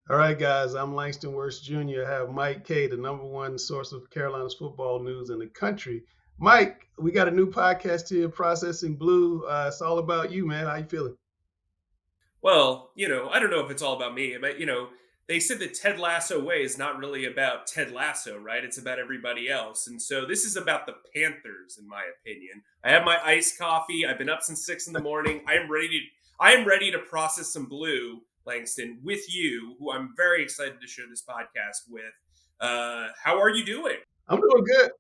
All right, guys, I'm Langston Wertz Jr. I have Mike Kaye, the number one source of Carolina's football news in the country. Mike, we got a new podcast here, Processing Blue. It's all about you, man. How you feeling? Well, I don't know if it's all about me, but they said that Ted Lasso way is not really about Ted Lasso, right? It's about everybody else. And so this is about the Panthers, in my opinion. I have my iced coffee. I've been up since 6 in the morning. I am ready to process some blue, Langston, with you, who I'm very excited to share this podcast with. How are you doing? I'm doing good.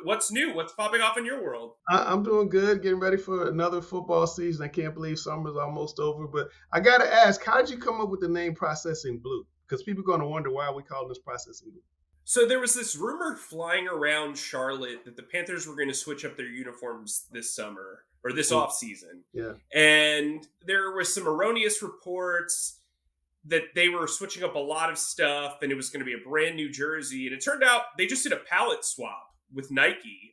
What's new? What's popping off in your world? I'm doing good, getting ready for another football season. I can't believe summer's almost over. But I got to ask, how did you come up with the name Processing Blue? Because people are going to wonder why we call this Processing Blue. So there was this rumor flying around Charlotte that the Panthers were going to switch up their uniforms this summer or this Mm, off season. yeah. And there was some erroneous reports that they were switching up a lot of stuff and it was going to be a brand new jersey. And it turned out they just did a palette swap with Nike.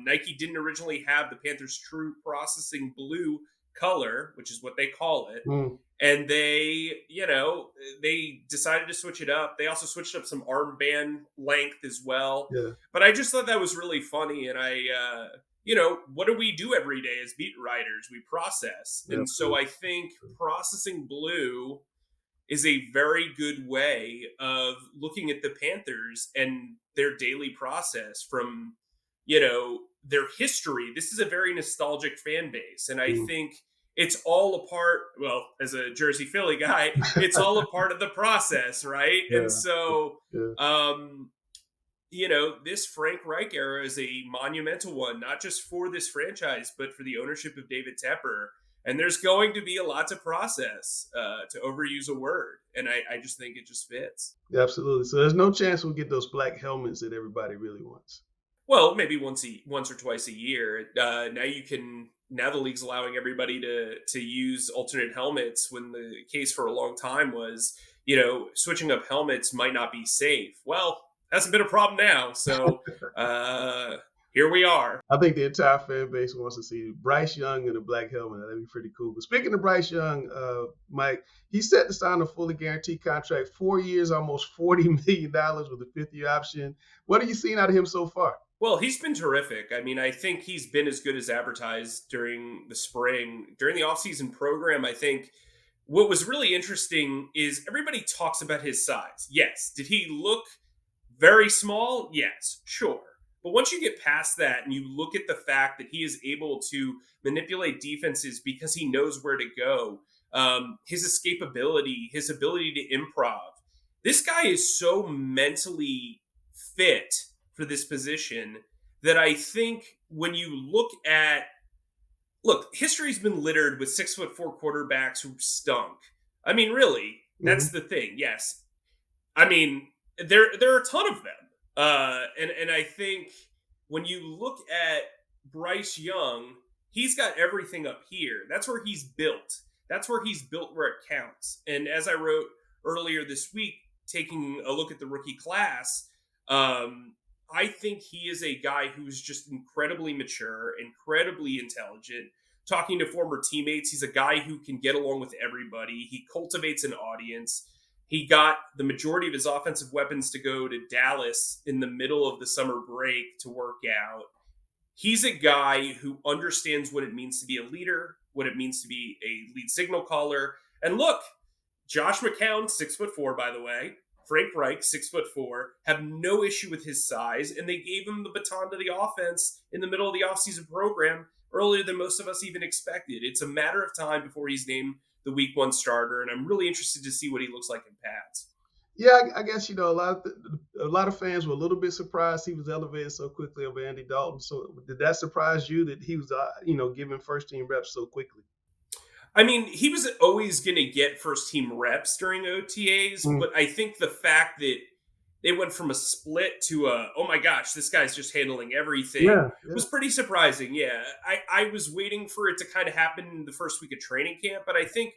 Nike didn't originally have the Panthers True Processing Blue color, which is what they call it. Mm, And they decided to switch it up. They also switched up some armband length as well. yeah. But I just thought that was really funny. And what do we do every day as beat writers? We process. And so Absolutely. I think processing blue is a very good way of looking at the Panthers and their daily process from, their history. This is a very nostalgic fan base. And I Mm. think it's all a part, well, as a Jersey Philly guy, it's all a part of the process, right? And Yeah. so, Yeah. um, this Frank Reich era is a monumental one, not just for this franchise, but for the ownership of David Tepper. And there's going to be a lot to process, to overuse a word. And I just think it just fits. Absolutely. So there's no chance we'll get those black helmets that everybody really wants. Well, maybe once or twice a year. Now the league's allowing everybody to use alternate helmets when the case for a long time was, switching up helmets might not be safe. Well, hasn't been a problem now. So uh, here we are. I think the entire fan base wants to see Bryce Young in a black helmet. That'd be pretty cool. But speaking of Bryce Young, Mike, he's set to sign a fully guaranteed contract, 4 years, almost $40 million with a fifth-year option. What have you seen out of him so far? Well, he's been terrific. I mean, I think he's been as good as advertised during the spring. During the offseason program, I think what was really interesting is everybody talks about his size. Yes. Did he look very small? Yes, sure. But once you get past that and you look at the fact that he is able to manipulate defenses because he knows where to go, his escapability, his ability to improv, this guy is so mentally fit for this position that I think when you look, history's been littered with 6'4" quarterbacks who stunk. I mean, really, Mm-hmm. that's the thing. Yes, I mean there are a ton of them, and I think when you look at Bryce Young, he's got everything up here. That's where he's built. That's where he's built where it counts. And as I wrote earlier this week, taking a look at the rookie class, I think he is a guy who's just incredibly mature, incredibly intelligent. Talking to former teammates, he's a guy who can get along with everybody. He cultivates an audience. He got the majority of his offensive weapons to go to Dallas in the middle of the summer break to work out. He's a guy who understands what it means to be a leader, what it means to be a lead signal caller. And look, Josh McCown, 6'4", by the way, Frank Reich, 6'4", have no issue with his size, and they gave him the baton to the offense in the middle of the offseason program earlier than most of us even expected. It's a matter of time before he's named the week one starter, and I'm really interested to see what he looks like in pads. Yeah, I guess a lot of fans were a little bit surprised he was elevated so quickly over Andy Dalton. So did that surprise you that he was, given first team reps so quickly? I mean, he was always going to get first team reps during OTAs, Mm, but I think the fact that they went from a split to oh my gosh, this guy's just handling everything yeah, yeah. was pretty surprising. Yeah, I was waiting for it to kind of happen in the first week of training camp, but I think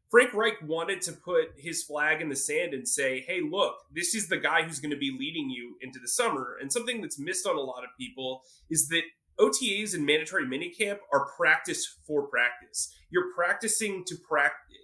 Frank Reich wanted to put his flag in the sand and say, hey, look, this is the guy who's going to be leading you into the summer. And something that's missed on a lot of people is that OTAs and mandatory minicamp are practice for practice. You're practicing to practice.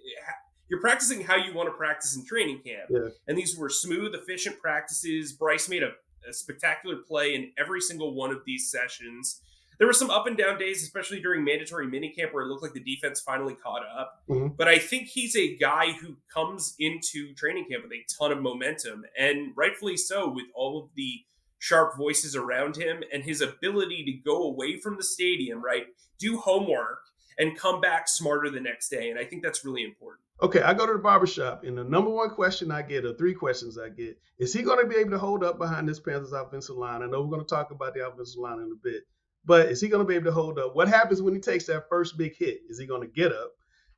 you're practicing how you want to practice in training camp. Yeah. And these were smooth, efficient practices. Bryce made a spectacular play in every single one of these sessions. There were some up and down days, especially during mandatory minicamp, where it looked like the defense finally caught up. Mm-hmm. But I think he's a guy who comes into training camp with a ton of momentum, and rightfully so, with all of the sharp voices around him and his ability to go away from the stadium, right? Do homework and come back smarter the next day. And I think that's really important. Okay, I go to the barbershop, and the number one question I get, or three questions I get, is he going to be able to hold up behind this Panthers offensive line? I know we're going to talk about the offensive line in a bit, but is he going to be able to hold up? What happens when he takes that first big hit? Is he going to get up?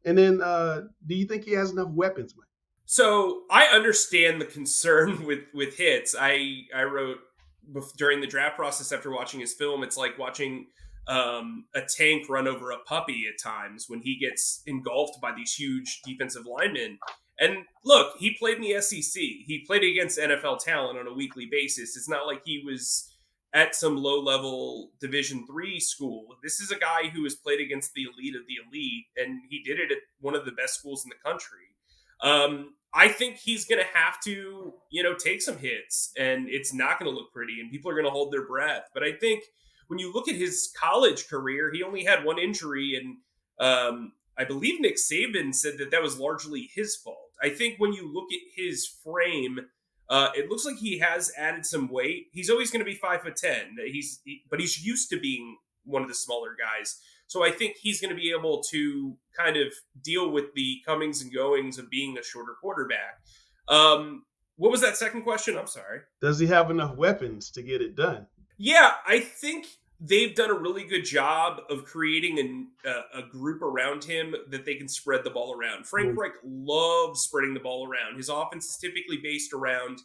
And then do you think he has enough weapons, Mike? So I understand the concern with hits. I wrote during the draft process after watching his film, it's like watching a tank run over a puppy at times when he gets engulfed by these huge defensive linemen. And look, he played in the SEC. He played against NFL talent on a weekly basis. It's not like he was at some low-level Division III school. This is a guy who has played against the elite of the elite, and he did it at one of the best schools in the country. I think he's going to have to, take some hits, and it's not going to look pretty, and people are going to hold their breath. But I think when you look at his college career, he only had one injury, and I believe Nick Saban said that was largely his fault. I think when you look at his frame, it looks like he has added some weight. He's always going to be 5'10". But he's used to being one of the smaller guys. So I think he's going to be able to kind of deal with the comings and goings of being a shorter quarterback. What was that second question? I'm sorry. Does he have enough weapons to get it done? Yeah, I think they've done a really good job of creating a group around him that they can spread the ball around. Frank Reich loves spreading the ball around. His offense is typically based around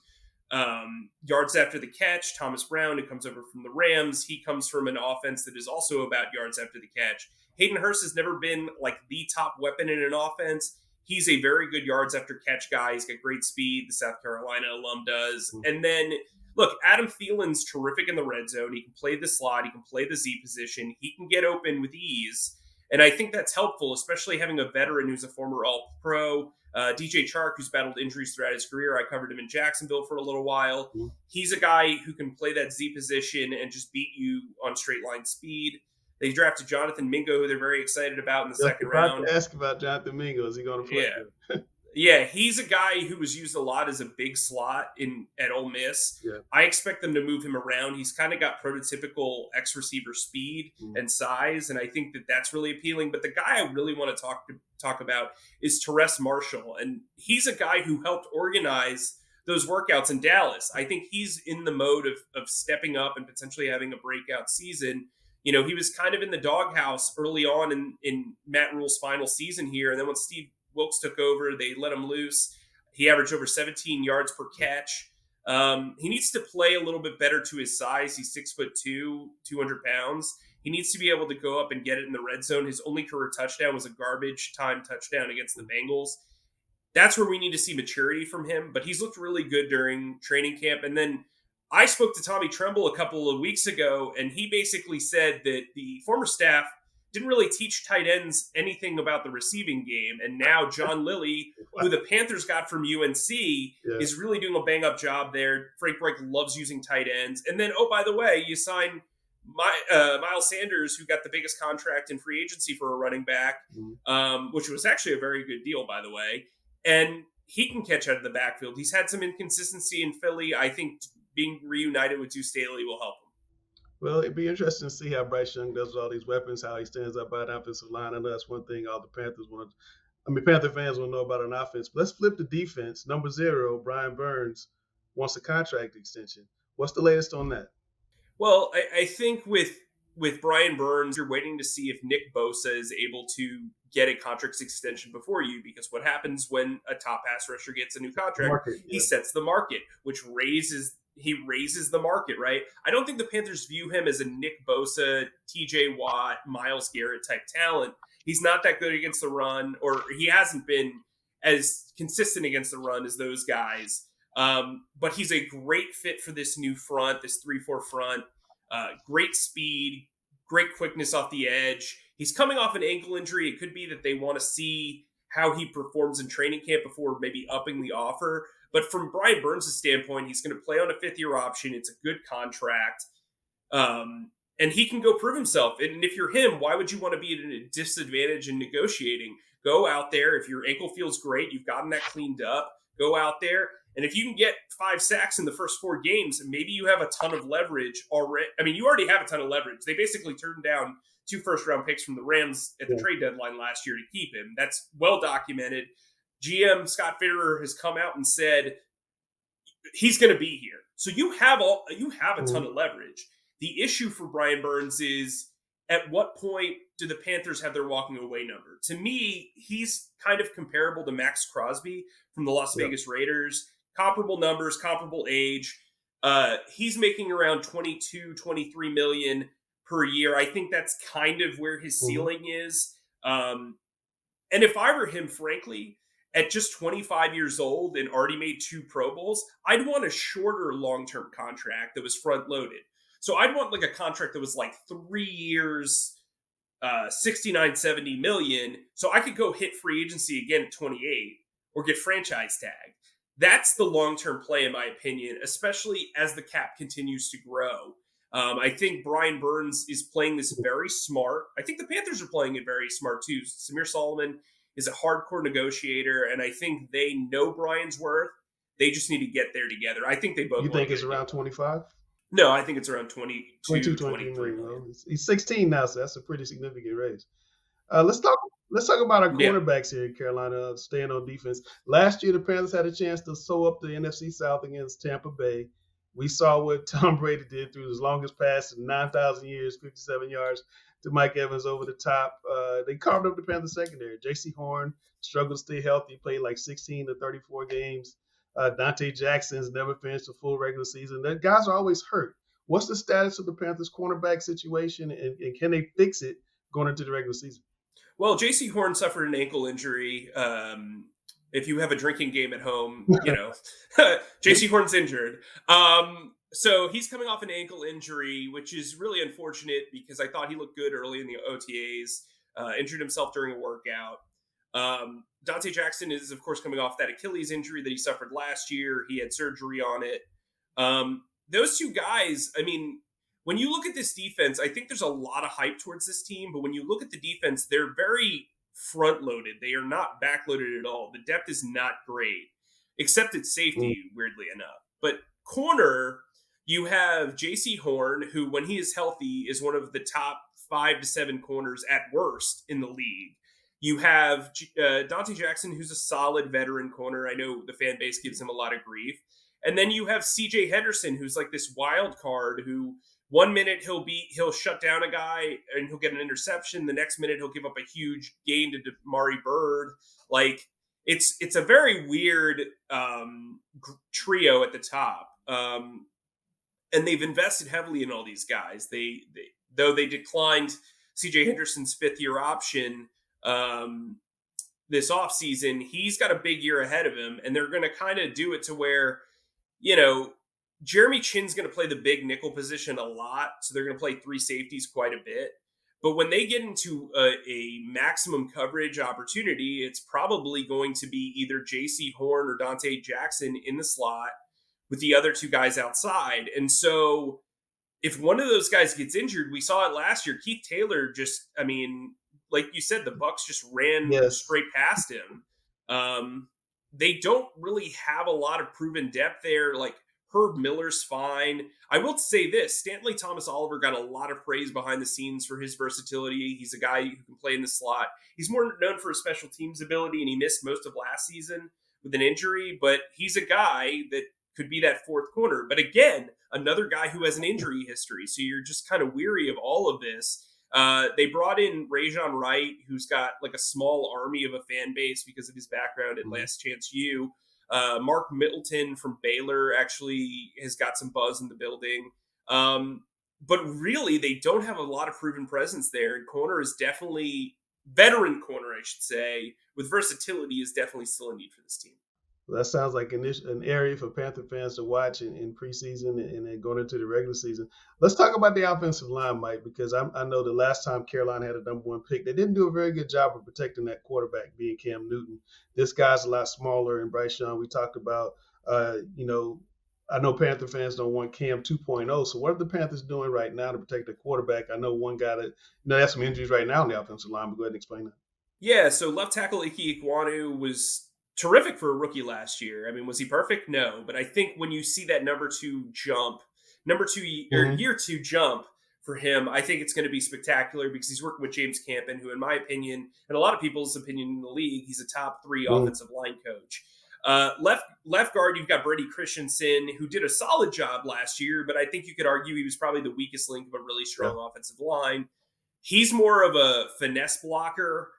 yards after the catch. Thomas Brown, who comes over from the Rams, he comes from an offense that is also about yards after the catch. Hayden Hurst has never been like the top weapon in an offense. He's a very good yards after catch guy. He's got great speed. The South Carolina alum does. And then, look, Adam Thielen's terrific in the red zone. He can play the slot. He can play the Z position. He can get open with ease. And I think that's helpful, especially having a veteran who's a former All-Pro. DJ Chark, who's battled injuries throughout his career. I covered him in Jacksonville for a little while. He's a guy who can play that Z position and just beat you on straight line speed. They drafted Jonathan Mingo, who they're very excited about in the second round. Ask about Jonathan Mingo. Is he going to play? Yeah. Yeah, he's a guy who was used a lot as a big slot at Ole Miss. Yeah. I expect them to move him around. He's kind of got prototypical X-receiver speed and size, and I think that's really appealing. But the guy I really want to talk about is Terrace Marshall, and he's a guy who helped organize those workouts in Dallas. I think he's in the mode of stepping up and potentially having a breakout season. He was kind of in the doghouse early on in Matt Rule's final season here, and then when Steve Wilkes took over, they let him loose. He averaged over 17 yards per catch. He needs to play a little bit better to his size. He's 6'2", 200 pounds. He needs to be able to go up and get it in the red zone. His only career touchdown was a garbage time touchdown against the Bengals. That's where we need to see maturity from him, but he's looked really good during training camp. And then I spoke to Tommy Tremble a couple of weeks ago, and he basically said that the former staff didn't really teach tight ends anything about the receiving game. And now John Lilly, who the Panthers got from UNC, is really doing a bang-up job there. Frank Reich loves using tight ends. And then, oh, by the way, you sign Miles Sanders, who got the biggest contract in free agency for a running back, which was actually a very good deal, by the way. And he can catch out of the backfield. He's had some inconsistency in Philly. I think being reunited with Deuce Staley will help him. Well, it'd be interesting to see how Bryce Young does with all these weapons, how he stands up by the offensive line. I know that's one thing all the Panthers Panther fans want to know about an offense. But let's flip the defense. Number 0, Brian Burns, wants a contract extension. What's the latest on that? Well, I think with Brian Burns, you're waiting to see if Nick Bosa is able to get a contract extension before you, because what happens when a top pass rusher gets a new contract? He sets the market, which raises the market, right? I don't think the Panthers view him as a Nick Bosa, TJ Watt, Myles Garrett type talent. He's not that good against the run, or he hasn't been as consistent against the run as those guys. But he's a great fit for this new front, this 3-4 front. Great speed, great quickness off the edge. He's coming off an ankle injury. It could be that they want to see how he performs in training camp before maybe upping the offer. But from Brian Burns' standpoint, he's going to play on a 5th-year option. It's a good contract. And he can go prove himself. And if you're him, why would you want to be at a disadvantage in negotiating? Go out there. If your ankle feels great, you've gotten that cleaned up, go out there. And if you can get 5 sacks in the first 4 games, maybe you have a ton of leverage already. I mean, you already have a ton of leverage. They basically turned down 2 first-round picks from the Rams at the trade deadline last year to keep him. That's well documented. GM Scott Fitterer has come out and said he's going to be here. So you have a ton of leverage. The issue for Brian Burns is, at what point do the Panthers have their walking away number? To me, he's kind of comparable to Max Crosby from the Las Vegas Raiders. Comparable numbers, comparable age. He's making around 22, 23 million per year. I think that's kind of where his ceiling is. And if I were him, frankly, at just 25 years old and already made 2 Pro Bowls, I'd want a shorter long-term contract that was front-loaded. So I'd want like a contract that was like 3 years, 69, 70 million. So I could go hit free agency again at 28 or get franchise tagged. That's the long-term play, in my opinion, especially as the cap continues to grow. I think Brian Burns is playing this very smart. I think the Panthers are playing it very smart too. Samir Solomon is a hardcore negotiator, and I think they know Brian's worth. They just need to get there together. I think they both. You think it's around 25? No, I think it's around 22, 23 million. million. He's 16 now, so that's a pretty significant raise. Let's talk about our cornerbacks here in Carolina, staying on defense. Last year, the Panthers had a chance to sew up the NFC South against Tampa Bay. We saw what Tom Brady did through his longest pass in 9,000 years, 57 yards to Mike Evans over the top. They carved up the Panthers secondary. J.C. Horn struggled to stay healthy, played like 16 to 34 games. Nantais Jackson's never finished a full regular season. The guys are always hurt. What's the status of the Panthers cornerback situation, and can they fix it going into the regular season? Well, J.C. Horn suffered an ankle injury. If you have a drinking game at home, you know, J.C. Horn's injured. So he's coming off an ankle injury, which is really unfortunate because I thought he looked good early in the OTAs, injured himself during a workout. Nantais Jackson is, of course, coming off that Achilles injury that he suffered last year. He had surgery on it. Those 2 guys, I mean, when you look at this defense, I think there's a lot of hype towards this team. But when you look at the defense, they're very front-loaded. They are not back-loaded at all. The depth is not great, except at safety, weirdly enough. But corner, you have J.C. Horn, who, when he is healthy, is one of the top 5 to 7 corners at worst in the league. You have Nantais Jackson, who's a solid veteran corner. I know the fan base gives him a lot of grief. And then you have C.J. Henderson, who's like this wild card who 1 minute he'll shut down a guy and he'll get an interception. The next minute he'll give up a huge gain to Mari Bird. Like it's a very weird trio at the top. And they've invested heavily in all these guys. Though they declined C.J. Henderson's 5th-year option this offseason, he's got a big year ahead of him, and they're going to kind of do it to where, you know, Jeremy Chinn's going to play the big nickel position a lot, so they're going to play 3 safeties quite a bit. But when they get into a maximum coverage opportunity, it's probably going to be either J.C. Horn or Nantais Jackson in the slot with the other 2 guys outside. And so if one of those guys gets injured, we saw it last year. Keith Taylor just, I mean, like you said, the Bucs just ran straight past him. They don't really have a lot of proven depth there. Like Herb Miller's fine. I will say this, Stanley Thomas Oliver got a lot of praise behind the scenes for his versatility. He's a guy who can play in the slot. He's more known for his special teams ability, and he missed most of last season with an injury, but he's a guy that could be that 4th corner. But again, another guy who has an injury history. So you're just kind of weary of all of this. They brought in Rajon Wright, who's got like a small army of a fan base because of his background at Last Chance U. Mark Middleton from Baylor actually has got some buzz in the building. But really, they don't have a lot of proven presence there. And corner is definitely, veteran corner, I should say, with versatility is definitely still a need for this team. That sounds like an area for Panther fans to watch in preseason and then going into the regular season. Let's talk about the offensive line, Mike, because I know the last time Carolina had a number one pick, they didn't do a very good job of protecting that quarterback, being Cam Newton. This guy's a lot smaller, and Bryce Young, we talked about, I know Panther fans don't want Cam 2.0. So what are the Panthers doing right now to protect the quarterback? I know one guy that, has some injuries right now on the offensive line, but go ahead and explain that. Yeah, so left tackle Ike Ekwonu was terrific for a rookie last year. I mean, was he perfect? No, but I think when you see that number two or Mm-hmm. year two jump for him, I think it's going to be spectacular because he's working with James Campen, who, in my opinion, and a lot of people's opinion in the league, he's a top three Mm-hmm. offensive line coach. Left guard, you've got Brady Christensen, who did a solid job last year, but I think you could argue he was probably the weakest link of a really Yeah. strong offensive line. He's more of a finesse blocker.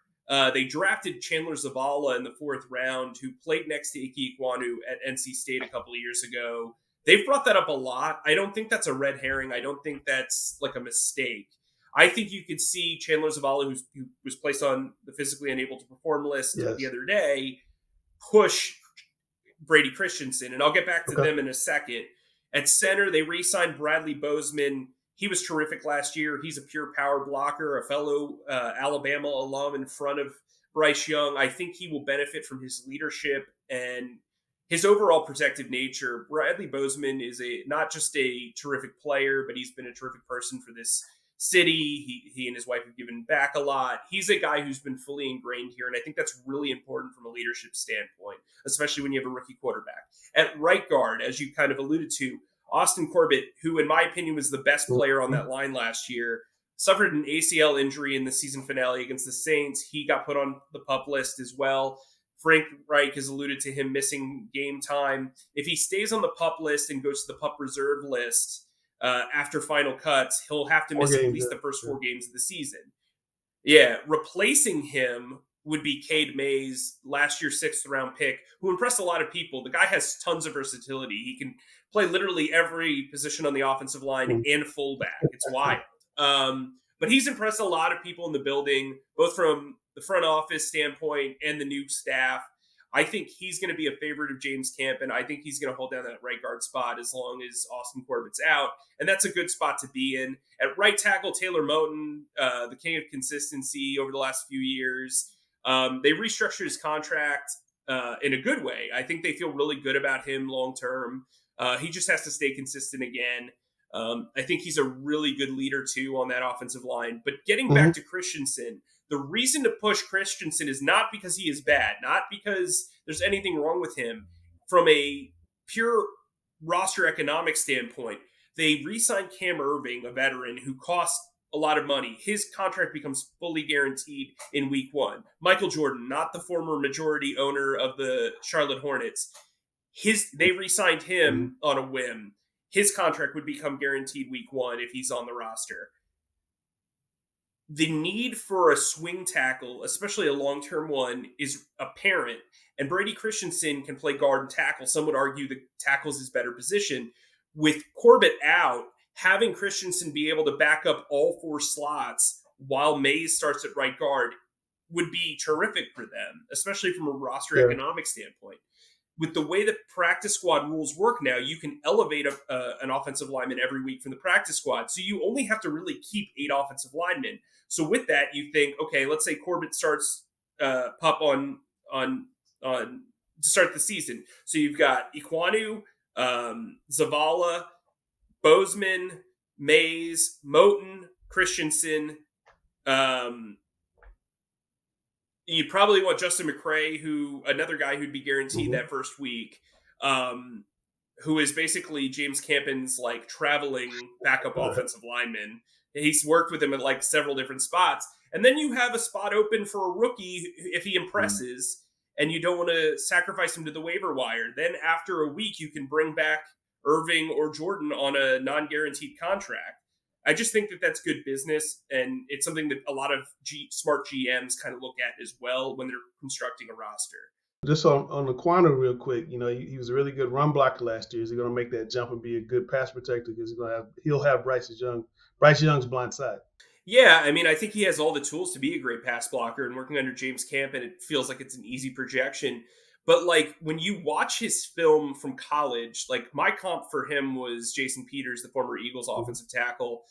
They drafted Chandler Zavala in the 4th round, who played next to Ike Ekwonu at NC State a couple of years ago. They've brought that up a lot. I don't think that's a red herring. I don't think that's like a mistake. I think you could see Chandler Zavala, who was placed on the physically unable to perform list the Yes. other day, push Brady Christensen. And I'll get back to Okay. them in a second. At center, they re-signed Bradley Bozeman. He was terrific last year. He's a pure power blocker, a fellow Alabama alum in front of Bryce Young. I think he will benefit from his leadership and his overall protective nature. Bradley Bozeman is not just a terrific player, but he's been a terrific person for this city. He and his wife have given back a lot. He's a guy who's been fully ingrained here, and I think that's really important from a leadership standpoint, especially when you have a rookie quarterback. At right guard, as you kind of alluded to, Austin Corbett, who in my opinion was the best player on that line last year, suffered an ACL injury in the season finale against the Saints. He got put on the PUP list as well. Frank Reich has alluded to him missing game time. If he stays on the PUP list and goes to the PUP reserve list after final cuts, he'll have to miss at least the first 4 games of the season. Yeah, replacing him would be Cade Mays, last year's 6th round pick, who impressed a lot of people. The guy has tons of versatility. He can play literally every position on the offensive line and fullback. It's wild. But he's impressed a lot of people in the building, both from the front office standpoint and the new staff. I think he's going to be a favorite of James Campen. I think he's going to hold down that right guard spot as long as Austin Corbett's out. And that's a good spot to be in. At right tackle, Taylor Moton, the king of consistency over the last few years. They restructured his contract in a good way. I think they feel really good about him long term. He just has to stay consistent again. I think he's a really good leader, too, on that offensive line. But getting back to Christensen, the reason to push Christensen is not because he is bad, not because there's anything wrong with him. From a pure roster economic standpoint, they re-signed Cam Irving, a veteran who cost a lot of money. His contract becomes fully guaranteed in week 1. Michael Jordan, not the former majority owner of the Charlotte Hornets, they re-signed him on a whim. His contract would become guaranteed week 1 if he's on the roster. The need for a swing tackle, especially a long-term one, is apparent. And Brady Christensen can play guard and tackle. Some would argue that tackle's his better position. With Corbett out, having Christensen be able to back up all 4 slots while Mays starts at right guard would be terrific for them, especially from a roster economic standpoint. With the way the practice squad rules work now, you can elevate an offensive lineman every week from the practice squad. So you only have to really keep 8 offensive linemen. So with that, you think, okay, let's say Corbett starts PUP on to start the season. So you've got Ekwonu, Zavala, Bozeman, Mays, Moton, Christensen. You probably want Justin McCray, another guy who'd be guaranteed that first week, who is basically James Campen's like traveling backup offensive lineman. He's worked with him at like several different spots. And then you have a spot open for a rookie if he impresses and you don't want to sacrifice him to the waiver wire. Then after a week, you can bring back Irving or Jordan on a non-guaranteed contract. I just think that that's good business, and it's something that a lot of smart GMs kind of look at as well when they're constructing a roster. Just on Ekwonu real quick, he was a really good run blocker last year. Is he going to make that jump and be a good pass protector? Because he'll have Bryce Young's blind side. Yeah, I mean, I think he has all the tools to be a great pass blocker, and working under James Campen, it feels like it's an easy projection. But like when you watch his film from college, like my comp for him was Jason Peters, the former Eagles offensive tackle.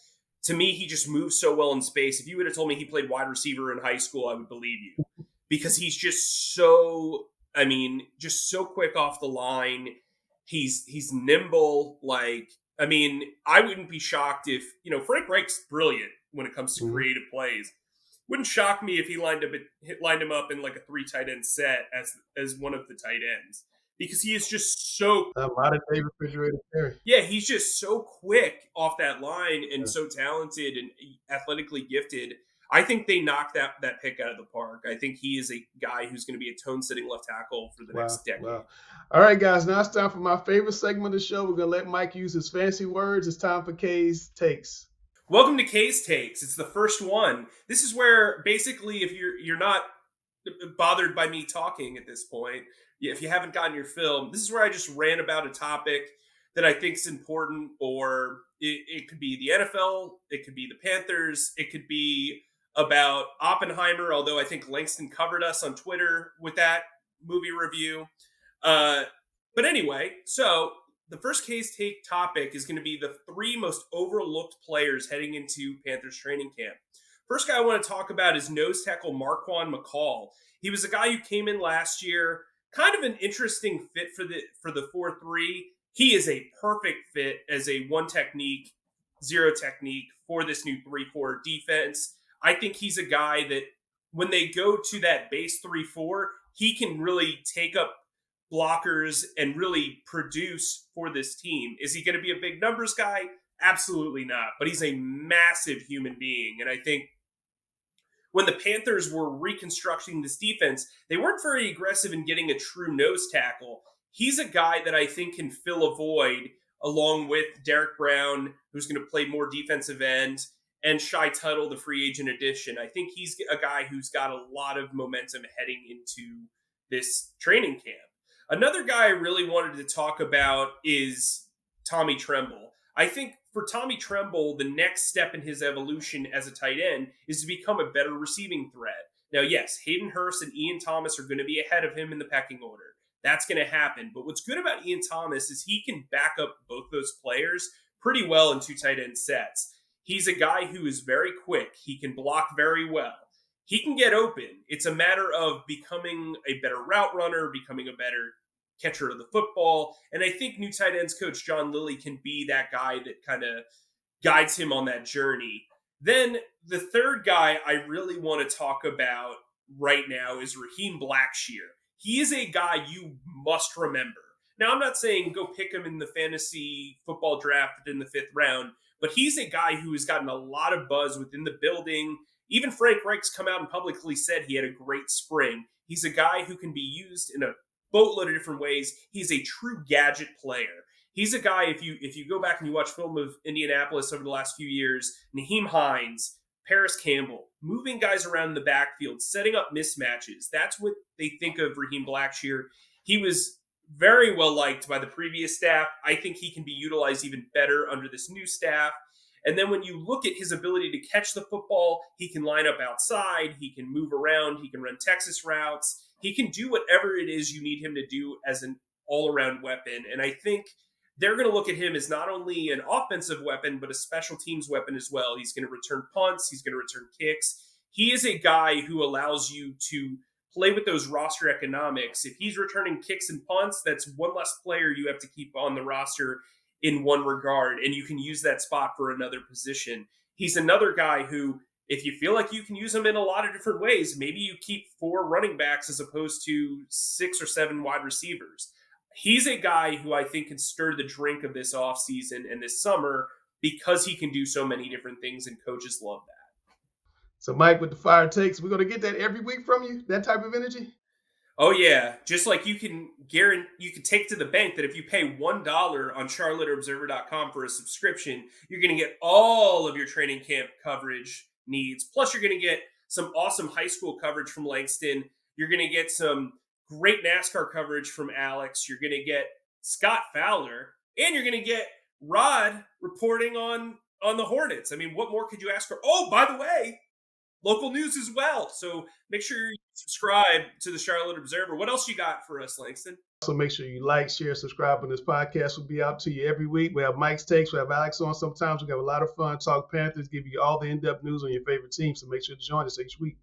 To me, he just moves so well in space. If you would have told me he played wide receiver in high school, I would believe you because he's just so, I mean, just so quick off the line. He's nimble. Like, I mean, I wouldn't be shocked if, Frank Reich's brilliant when it comes to Mhm. creative plays. Wouldn't shock me if he lined him up in like a 3 tight end set as one of the tight ends because he is just so, A lot of David Refrigerator Perry. yeah, he's just so quick off that line and Yeah. so talented and athletically gifted. I think they knocked that pick out of the park. I think he is a guy who's going to be a tone-setting left tackle for the Wow. next decade. Wow. All right, guys. Now it's time for my favorite segment of the show. We're going to let Mike use his fancy words. It's time for Kaye's Takes. Welcome to Kaye's Takes. It's the first one. This is where basically, if you're not bothered by me talking at this point, if you haven't gotten your film, this is where I just ran about a topic that I think is important, or it could be the NFL, it could be the Panthers, it could be about Oppenheimer, although I think Langston covered us on Twitter with that movie review. Uh, but anyway, so the first case take topic is going to be the 3 most overlooked players heading into Panthers training camp. First guy I want to talk about is nose tackle Marquand McCall. He was a guy who came in last year, kind of an interesting fit for the 4-3. He is a perfect fit as a 1 technique, 0 technique for this new 3-4 defense. I think he's a guy that when they go to that base 3-4, he can really take up blockers and really produce for this team. Is he going to be a big numbers guy? Absolutely not. But he's a massive human being. And I think when the Panthers were reconstructing this defense, they weren't very aggressive in getting a true nose tackle. He's a guy that I think can fill a void along with Derek Brown, who's going to play more defensive end, and Shai Tuttle, the free agent addition. I think he's a guy who's got a lot of momentum heading into this training camp. Another guy I really wanted to talk about is Tommy Tremble. I think for Tommy Tremble, the next step in his evolution as a tight end is to become a better receiving threat. Now, yes, Hayden Hurst and Ian Thomas are going to be ahead of him in the pecking order. That's going to happen. But what's good about Ian Thomas is he can back up both those players pretty well in 2 tight end sets. He's a guy who is very quick. He can block very well. He can get open. It's a matter of becoming a better route runner, becoming a better catcher of the football. And I think new tight ends coach John Lilly can be that guy that kind of guides him on that journey. Then the third guy I really want to talk about right now is Raheem Blackshear. He is a guy you must remember. Now, I'm not saying go pick him in the fantasy football draft in the 5th round, but he's a guy who has gotten a lot of buzz within the building. Even Frank Reich's come out and publicly said he had a great spring. He's a guy who can be used in a boatload of different ways. He's a true gadget player. He's a guy, if you go back and you watch film of Indianapolis over the last few years, Naheem Hines, Paris Campbell, moving guys around the backfield, setting up mismatches. That's what they think of Raheem Blackshear. He was very well liked by the previous staff. I think he can be utilized even better under this new staff. And then when you look at his ability to catch the football, he can line up outside, he can move around, he can run Texas routes. He can do whatever it is you need him to do as an all-around weapon. And I think they're going to look at him as not only an offensive weapon, but a special teams weapon as well. He's going to return punts. He's going to return kicks. He is a guy who allows you to play with those roster economics. If he's returning kicks and punts, that's one less player you have to keep on the roster in one regard, and you can use that spot for another position. He's another guy who, if you feel like you can use him in a lot of different ways, maybe you keep 4 running backs as opposed to 6 or 7 wide receivers. He's a guy who I think can stir the drink of this offseason and this summer because he can do so many different things, and coaches love that. So, Mike, with the fire takes, we're going to get that every week from you, that type of energy? Oh, yeah. Just like you can take to the bank that if you pay $1 on charlotteobserver.com for a subscription, you're going to get all of your training camp coverage needs. Plus, you're going to get some awesome high school coverage from Langston. You're going to get some great NASCAR coverage from Alex. You're going to get Scott Fowler, and you're going to get Rod reporting on the Hornets. I mean, what more could you ask for? Oh, by the way, local news as well. So make sure you subscribe to the Charlotte Observer. What else you got for us, Langston? So make sure you like, share, subscribe, and this podcast will be out to you every week. We have Mike's takes, we have Alex on sometimes. We have a lot of fun, talk Panthers, give you all the in-depth news on your favorite team. So make sure to join us each week.